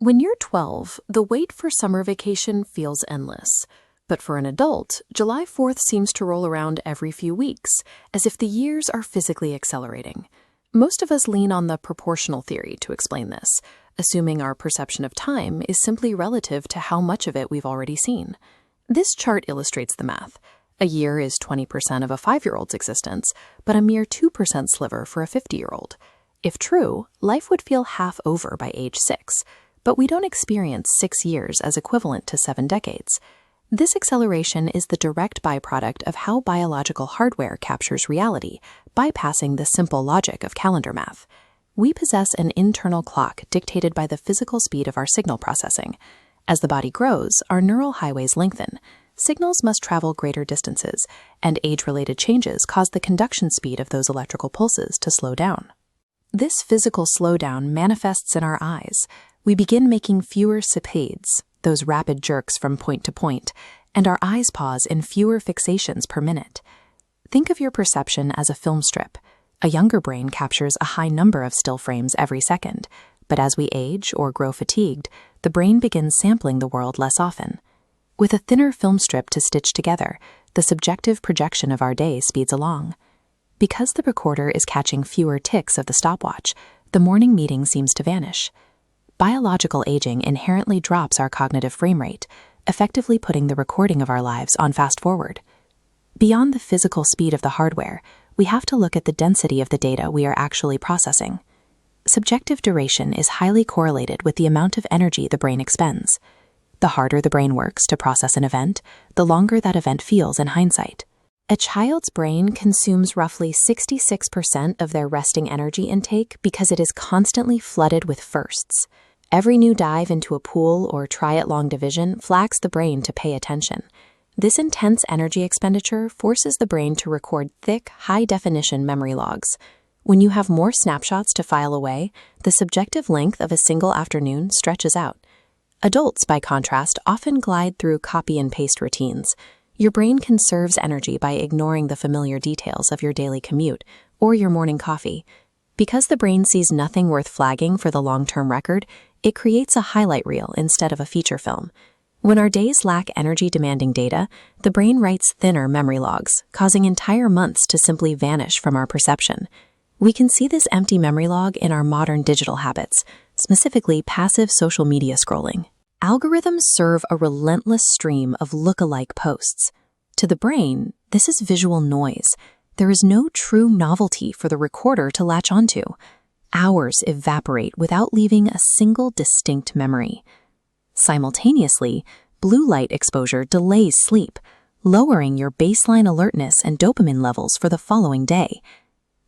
When you're 12, the wait for summer vacation feels endless. But for an adult, July 4th seems to roll around every few weeks, as if the years are physically accelerating. Most of us lean on the proportional theory to explain this, assuming our perception of time is simply relative to how much of it we've already seen. This chart illustrates the math. A year is 20% of a 5-year-old's existence, but a mere 2% sliver for a 50-year-old. If true, life would feel half over by age 6. But we don't experience 6 years as equivalent to 7 decades. This acceleration is the direct byproduct of how biological hardware captures reality, bypassing the simple logic of calendar math. We possess an internal clock dictated by the physical speed of our signal processing. As the body grows, our neural highways lengthen. Signals must travel greater distances, and age-related changes cause the conduction speed of those electrical pulses to slow down. This physical slowdown manifests in our eyes. We begin making fewer saccades, those rapid jerks from point to point, and our eyes pause in fewer fixations per minute. Think of your perception as a film strip. A younger brain captures a high number of still frames every second, but as we age or grow fatigued, the brain begins sampling the world less often. With a thinner film strip to stitch together, the subjective projection of our day speeds along. Because the recorder is catching fewer ticks of the stopwatch, the morning meeting seems to vanish. Biological aging inherently drops our cognitive frame rate, effectively putting the recording of our lives on fast forward. Beyond the physical speed of the hardware, we have to look at the density of the data we are actually processing. Subjective duration is highly correlated with the amount of energy the brain expends. The harder the brain works to process an event, the longer that event feels in hindsight. A child's brain consumes roughly 66% of their resting energy intake because it is constantly flooded with firsts. Every new dive into a pool or try at long division flags the brain to pay attention. This intense energy expenditure forces the brain to record thick, high-definition memory logs. When you have more snapshots to file away, the subjective length of a single afternoon stretches out. Adults, by contrast, often glide through copy and paste routines. Your brain conserves energy by ignoring the familiar details of your daily commute or your morning coffee. Because the brain sees nothing worth flagging for the long-term record, it creates a highlight reel instead of a feature film. When our days lack energy-demanding data, the brain writes thinner memory logs, causing entire months to simply vanish from our perception. We can see this empty memory log in our modern digital habits, specifically passive social media scrolling. Algorithms serve a relentless stream of look-alike posts. To the brain, this is visual noise. There is no true novelty for the recorder to latch onto. Hours evaporate without leaving a single distinct memory. Simultaneously, blue light exposure delays sleep, lowering your baseline alertness and dopamine levels for the following day.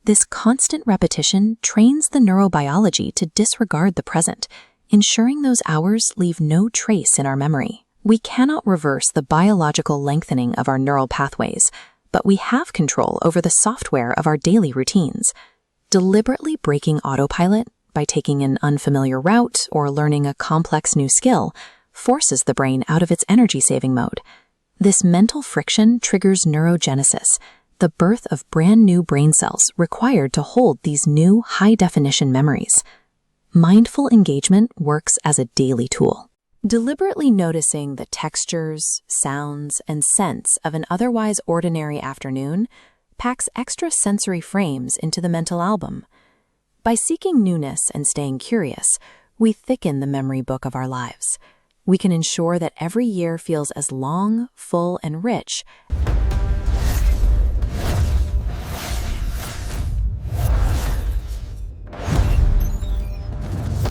This constant repetition trains the neurobiology to disregard the present, ensuring those hours leave no trace in our memory. We cannot reverse the biological lengthening of our neural pathways, but we have control over the software of our daily routines. Deliberately breaking autopilot by taking an unfamiliar route or learning a complex new skill forces the brain out of its energy-saving mode. This mental friction triggers neurogenesis, the birth of brand new brain cells required to hold these new high-definition memories. Mindful engagement works as a daily tool. Deliberately noticing the textures, sounds, and scents of an otherwise ordinary afternoon packs extra sensory frames into the mental album. By seeking newness and staying curious, we thicken the memory book of our lives. We can ensure that every year feels as long, full, and rich